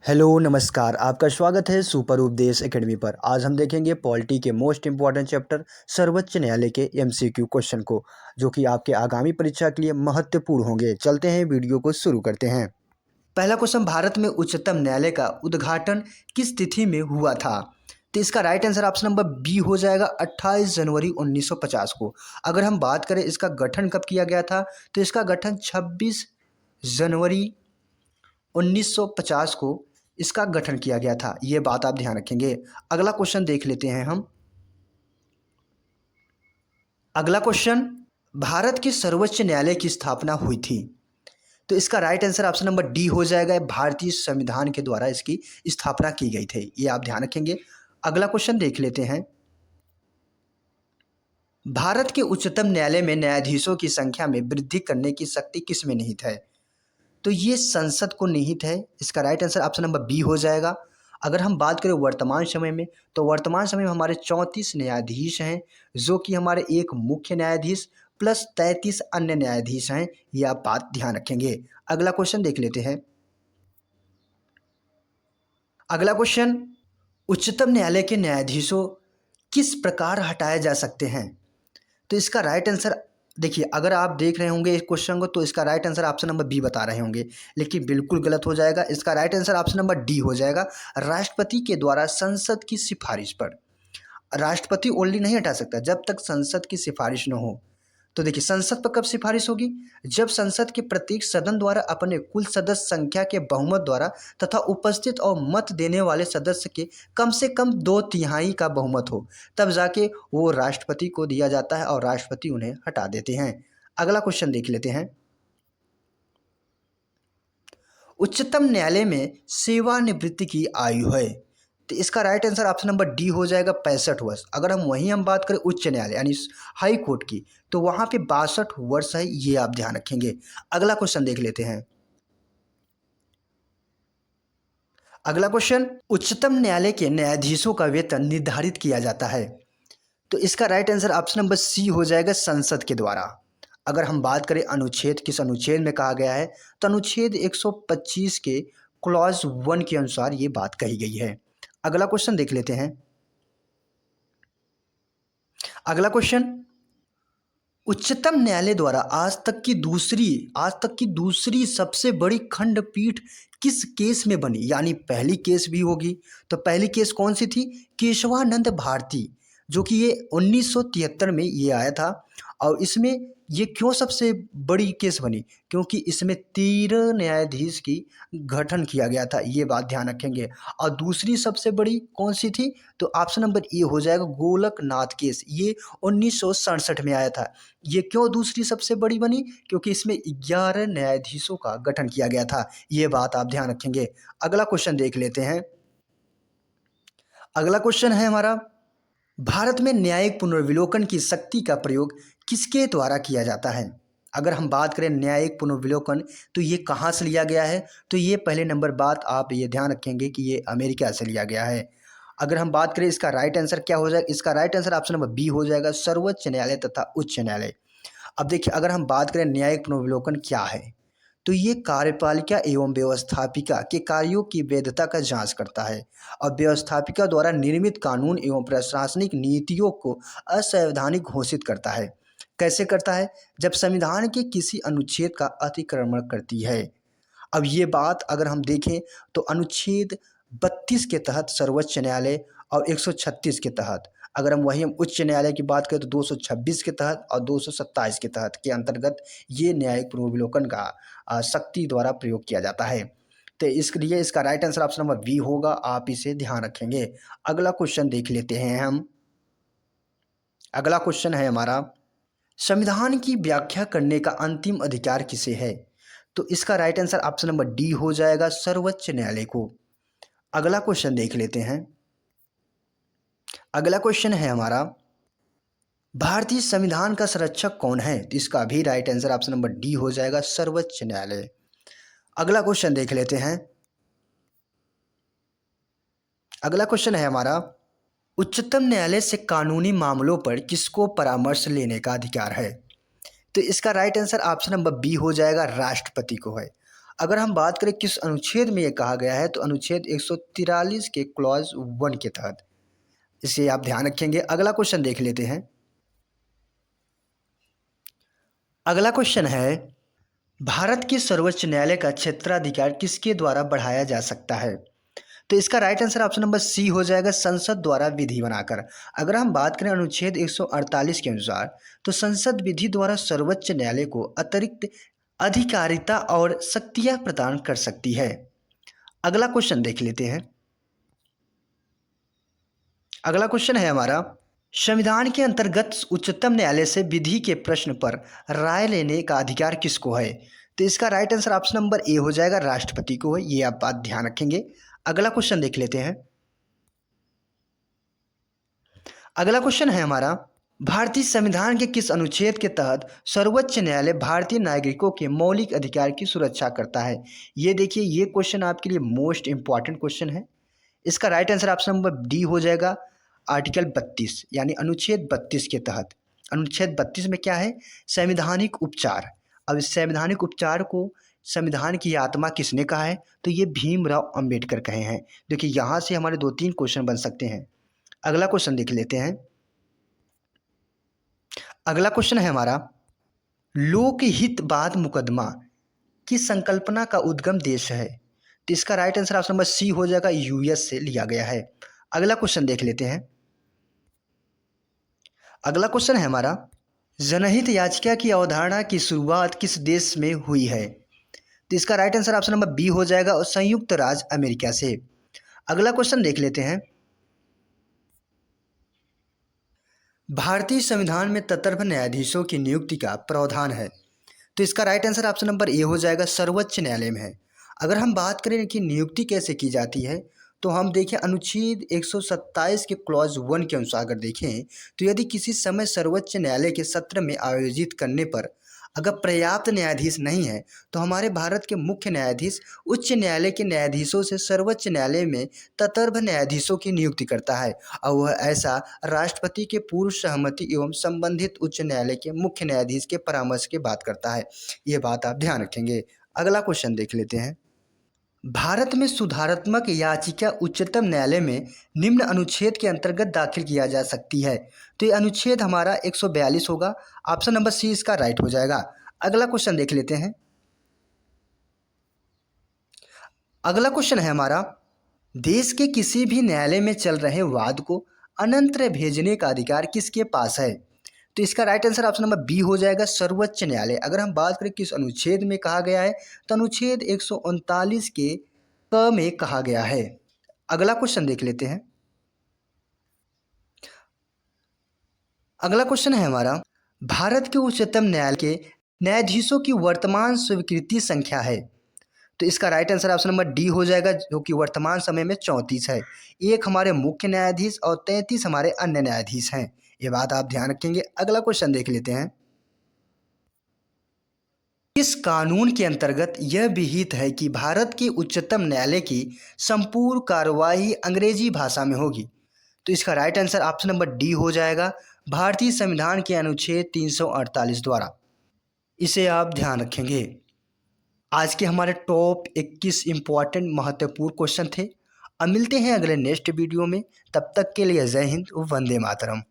Hello नमस्कार, आपका स्वागत है सुपर उपदेश एकेडमी पर। आज हम देखेंगे पॉलिटी के मोस्ट इम्पॉर्टेंट चैप्टर सर्वोच्च न्यायालय के एमसीक्यू क्वेश्चन को, जो कि आपके आगामी परीक्षा के लिए महत्वपूर्ण होंगे। चलते हैं, वीडियो को शुरू करते हैं। पहला क्वेश्चन, भारत में उच्चतम न्यायालय का उद्घाटन किस तिथि में हुआ था? तो इसका right answer option number B हो जाएगा 28 जनवरी 1950 को। अगर हम बात करें इसका गठन कब किया गया था, तो इसका गठन 26 जनवरी 1950 को इसका गठन किया गया था। ये बात आप ध्यान रखेंगे। अगला क्वेश्चन देख लेते हैं हम। अगला क्वेश्चन, भारत के सर्वोच्च न्यायालय की स्थापना हुई थी? तो इसका right answer option number D हो जाएगा। भारतीय संविधान के द्वारा इसकी स्थापना की गई थी। ये आप ध्यान रखेंगे। अगला क्वेश्चन देख लेते हैं। भारत के उच्चतम न्यायालय में न्यायाधीशों की संख्या में वृद्धि करने की शक्ति किस में निहित है? तो ये संसद को निहित है। इसका right answer option number B हो जाएगा। अगर हम बात करें वर्तमान समय में, तो वर्तमान समय में हमारे 34 न्यायाधीश हैं, जो कि हमारे एक मुख्य न्यायाधीश प्लस 33 अन्य न्यायाधीश हैं। ये आप बात ध्यान रखेंगे। अगला क्वेश्चन देख लेते हैं। अगला क्वेश्चन, उच्चतम न्यायालय के न्यायाधीशों किस प्रकार हटाए जा सकते हैं? तो इसका राइट आंसर देखिए, अगर आप देख रहे होंगे इस क्वेश्चन को, तो इसका right answer option number B बता रहे होंगे, लेकिन बिल्कुल गलत हो जाएगा। इसका right answer option number D हो जाएगा। राष्ट्रपति के द्वारा संसद की सिफारिश पर। राष्ट्रपति ओनली नहीं हटा सकता जब तक संसद की सिफारिश न हो। तो देखिए, संसद पर कब सिफारिश होगी? जब संसद के प्रत्येक सदन द्वारा अपने कुल सदस्य संख्या के बहुमत द्वारा तथा उपस्थित और मत देने वाले सदस्य के कम से कम 2/3 का बहुमत हो, तब जाके वो राष्ट्रपति को दिया जाता है और राष्ट्रपति उन्हें हटा देते हैं। अगला क्वेश्चन देख लेते हैं। उच्चतम न्यायालय में सेवानिवृत्ति की आयु है? तो इसका right answer option number D हो जाएगा 65 वर्ष। अगर हम बात करें उच्च न्यायालय यानी हाई कोर्ट की, तो वहाँ पे 62 वर्ष है। ये आप ध्यान रखेंगे। अगला क्वेश्चन देख लेते हैं। अगला क्वेश्चन, उच्चतम न्यायालय के न्यायाधीशों का वेतन निर्धारित किया जाता है? तो इसका right answer option number C हो जाएगा, संसद के द्वारा। अगर हम बात करें अनुच्छेद, किस अनुच्छेद में कहा गया है, तो अनुच्छेद 125 के क्लॉज 1 के अनुसार ये बात कही गई है। अगला क्वेश्चन देख लेते हैं। अगला क्वेश्चन, उच्चतम न्यायालय द्वारा आज तक की दूसरी सबसे बड़ी खंडपीठ किस केस में बनी? यानी पहली केस भी होगी, तो पहली केस कौन सी थी? केशवानंद भारती, जो कि ये 1973 में ये आया था। और इसमें ये क्यों सबसे बड़ी केस बनी? क्योंकि इसमें 13 न्यायाधीश की गठन किया गया था। ये बात ध्यान रखेंगे। और दूसरी सबसे बड़ी कौन सी थी? तो ऑप्शन नंबर ए हो जाएगा, गोलकनाथ केस। ये 1967 में आया था। ये क्यों दूसरी सबसे बड़ी बनी? क्योंकि इसमें 11 न्यायाधीशों का गठन किया गया था। ये बात आप ध्यान रखेंगे। अगला क्वेश्चन देख लेते हैं। अगला क्वेश्चन है हमारा, भारत में न्यायिक पुनर्विलोकन की शक्ति का प्रयोग किसके द्वारा किया जाता है? अगर हम बात करें न्यायिक पुनर्विलोकन, तो ये कहाँ से लिया गया है? तो ये पहले नंबर बात आप ये ध्यान रखेंगे कि ये अमेरिका से लिया गया है। अगर हम बात करें इसका राइट आंसर क्या हो जाएगा, इसका right answer option number B हो जाएगा, सर्वोच्च न्यायालय तथा उच्च न्यायालय। अब देखिए, अगर हम बात करें न्यायिक पुनर्विलोकन क्या है, तो ये कार्यपालिका एवं व्यवस्थापिका के कार्यों की वैधता का जांच करता है और व्यवस्थापिका द्वारा निर्मित कानून एवं प्रशासनिक नीतियों को असंवैधानिक घोषित करता है। कैसे करता है? जब संविधान के किसी अनुच्छेद का अतिक्रमण करती है। अब ये बात अगर हम देखें, तो अनुच्छेद 32 के तहत सर्वोच्च न्यायालय और 136 के तहत, अगर हम उच्च न्यायालय की बात करें तो 226 के तहत और 227 के तहत के अंतर्गत ये न्यायिक पुनर्विलोकन का शक्ति द्वारा प्रयोग किया जाता है। तो इसके लिए इसका right answer option number B होगा। आप इसे ध्यान रखेंगे। अगला क्वेश्चन देख लेते हैं हम। अगला क्वेश्चन है हमारा, संविधान की व्याख्या करने का अंतिम अधिकार किसे है? तो इसका right answer option number D हो जाएगा, सर्वोच्च न्यायालय को। अगला क्वेश्चन देख लेते हैं। अगला क्वेश्चन है हमारा, भारतीय संविधान का संरक्षक कौन है? तो इसका भी right answer option number D हो जाएगा, सर्वोच्च न्यायालय। अगला क्वेश्चन देख लेते हैं। अगला क्वेश्चन है हमारा, उच्चतम न्यायालय से कानूनी मामलों पर किसको परामर्श लेने का अधिकार है? तो इसका right answer option number B हो जाएगा, राष्ट्रपति को है। अगर हम बात करें किस अनुच्छेद में ये कहा गया है, तो अनुच्छेद 143 के क्लॉज 1 के तहत। इसे आप ध्यान रखेंगे। अगला क्वेश्चन देख लेते हैं। अगला क्वेश्चन है, भारत के सर्वोच्च न्यायालय का क्षेत्राधिकार किसके द्वारा बढ़ाया जा सकता है? तो इसका right answer option number C हो जाएगा, संसद द्वारा विधि बनाकर। अगर हम बात करें अनुच्छेद 148 के अनुसार, तो संसद विधि द्वारा सर्वोच्च न्यायालय को अतिरिक्त अधिकारिता और शक्तियां प्रदान कर सकती है। अगला क्वेश्चन देख लेते हैं। अगला क्वेश्चन है हमारा, संविधान के अंतर्गत उच्चतम न्यायालय से विधि के प्रश्न पर राय लेने का अधिकार किसको है? तो इसका right answer option number A हो जाएगा, राष्ट्रपति को है। ये आप बात ध्यान रखेंगे। अगला क्वेश्चन देख लेते हैं। अगला क्वेश्चन है हमारा, भारतीय संविधान के किस अनुच्छेद के तहत सर्वोच्च न्यायालय भारतीय नागरिकों के मौलिक अधिकार की सुरक्षा करता है? ये देखिए, ये क्वेश्चन आपके लिए मोस्ट इंपॉर्टेंट क्वेश्चन है। इसका right answer option number D हो जाएगा, आर्टिकल 32 यानी अनुच्छेद 32 के तहत। अनुच्छेद 32 में क्या है? संवैधानिक उपचार। अब इस संवैधानिक उपचार को संविधान की आत्मा किसने कहा है? तो ये भीमराव अंबेडकर कहे हैं। देखिए, यहाँ से हमारे 2-3 क्वेश्चन बन सकते हैं। अगला क्वेश्चन देख लेते हैं। अगला क्वेश्चन है हमारा, लोकहितवाद मुकदमा की संकल्पना का उद्गम देश है? तो इसका right answer option number C हो जाएगा, यूएस से लिया गया है। अगला क्वेश्चन देख लेते हैं। अगला क्वेश्चन है हमारा, जनहित याचिका की अवधारणा की शुरुआत किस देश में हुई है? तो इसका right answer option number B हो जाएगा, और संयुक्त राज्य अमेरिका से। अगला क्वेश्चन देख लेते हैं। भारतीय संविधान में तत्व न्यायाधीशों की नियुक्ति का प्रावधान है? तो इसका right answer option number A हो जाएगा, सर्वोच्च न्यायालय में है। अगर हम बात करें कि नियुक्ति कैसे की जाती है, तो हम देखें अनुच्छेद 127 के क्लॉज 1 के अनुसार अगर देखें, तो यदि किसी समय सर्वोच्च न्यायालय के सत्र में आयोजित करने पर अगर पर्याप्त न्यायाधीश नहीं है, तो हमारे भारत के मुख्य न्यायाधीश उच्च न्यायालय के न्यायाधीशों से सर्वोच्च न्यायालय में तत्व न्यायाधीशों की नियुक्ति करता है, और वह ऐसा राष्ट्रपति के पूर्व सहमति एवं संबंधित उच्च न्यायालय के मुख्य न्यायाधीश के परामर्श की बात करता है। ये बात आप ध्यान रखेंगे। अगला क्वेश्चन देख लेते हैं। भारत में सुधारात्मक याचिका उच्चतम न्यायालय में निम्न अनुच्छेद के अंतर्गत दाखिल किया जा सकती है? तो ये अनुच्छेद हमारा 142 होगा। ऑप्शन नंबर सी इसका राइट हो जाएगा। अगला क्वेश्चन देख लेते हैं। अगला क्वेश्चन है हमारा, देश के किसी भी न्यायालय में चल रहे वाद को अनंतर भेजने का अधिकार किसके पास है? तो इसका right answer option number B हो जाएगा, सर्वोच्च न्यायालय। अगर हम बात करें किस अनुच्छेद में कहा गया है, तो अनुच्छेद 139 के क में कहा गया है। अगला क्वेश्चन देख लेते हैं। अगला क्वेश्चन है हमारा, भारत के उच्चतम न्यायालय के न्यायाधीशों की वर्तमान स्वीकृति संख्या है? तो इसका right answer option number D हो जाएगा, जो कि वर्तमान समय में 34 है। एक हमारे मुख्य न्यायाधीश और 33 हमारे अन्य न्यायाधीश हैं। ये बात आप ध्यान रखेंगे। अगला क्वेश्चन देख लेते हैं। इस कानून के अंतर्गत यह विहित है कि भारत के उच्चतम न्यायालय की संपूर्ण कार्यवाही अंग्रेजी भाषा में होगी? तो इसका right answer option number D हो जाएगा, भारतीय संविधान के अनुच्छेद 348 द्वारा। इसे आप ध्यान रखेंगे। आज के हमारे टॉप 21 इम्पॉर्टेंट महत्वपूर्ण क्वेश्चन थे। अब मिलते हैं अगले नेक्स्ट वीडियो में। तब तक के लिए जय हिंद, वंदे मातरम।